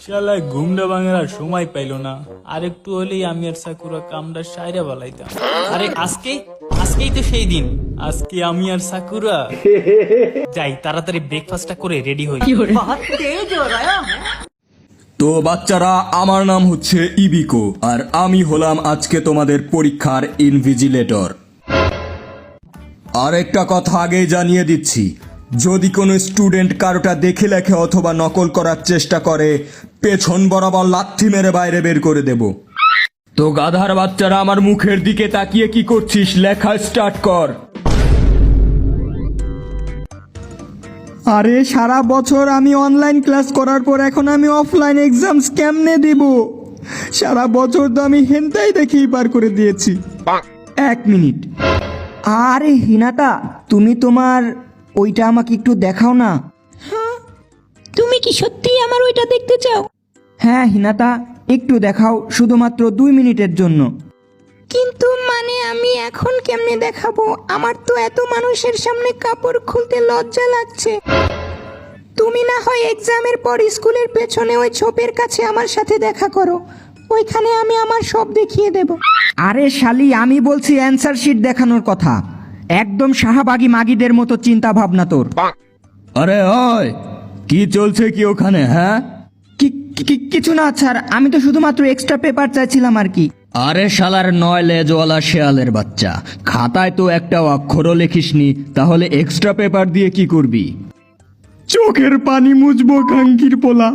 শালা ঘুমটা ভাঙার আর সময় পাইলো না। আর একটু হলেই আমি আর সাকুরা কামটা সাইরা বালাইতাম। আরে আজকেই তো সেই দিন। আজকে আমি আর সাকুরা যাই তাড়াতাড়ি ব্রেকফাস্টটা করে রেডি হই। তো বাচ্চারা, আমার নাম হচ্ছে ইবিকো আর আমি হলাম আজকে তোমাদের পরীক্ষার ইনভিজিলেটর। আর একটা কথা আগেই জানিয়ে দিচ্ছি, যদি কোনো স্টুডেন্ট কারোটা দেখে লেখে অথবা নকল করার চেষ্টা করে, পেছন বরাবর লাথি মেরে বাইরে বের করে দেব। তো গাধার বাচ্চারা, আমার মুখের দিকে তাকিয়ে কি করছিস? লেখা স্টার্ট কর। আরে সারা বছর আমি অনলাইন ক্লাস করার পর এখন আমি অফলাইন এক্সামস কেমনে দিব? সারা বছর তো আমি হেনটাই দেখেই পার করে দিয়েছি। 1 মিনিট। আরে হিনাতা, তুমি তোমার ওইটা আমাকে একটু দেখাও না। তুমি কি সত্যিই আমার ওইটা দেখতে চাও? হ্যাঁ হিনাতা, একটু দেখাও, শুধুমাত্র 2 মিনিটের জন্য। কিন্তু মানে আমি এখন কেমনে দেখাবো? আমার তো এত মানুষের সামনে কাপড় খুলতে লজ্জা লাগছে। তুমি না হয় এক্সামের পর স্কুলের পেছনে ওই ছোপের কাছে আমার সাথে দেখা করো, ওইখানে আমি আমার সব দেখিয়ে দেব। আরে শালি, আমি বলছি অ্যান্সার শিট দেখানোর কথা। একদম শাহবাগী মাগিদের মতো চিন্তা ভাবনা তোর। আরে ওই, কি চলছে কি ওখানে? হ্যাঁ, কিছু না স্যার, আমি তো শুধুমাত্র এক্সট্রা পেপার চাইছিলাম আর কি। আরে শালার 9 লেজওয়ালা শেয়ালের বাচ্চা, খাতায় তো একটা অক্ষরও লেখিসনি, তাহলে এক্সট্রা পেপার দিয়ে কি করবি? চোখের পানি মুছবো কাঙ্কির পোলা।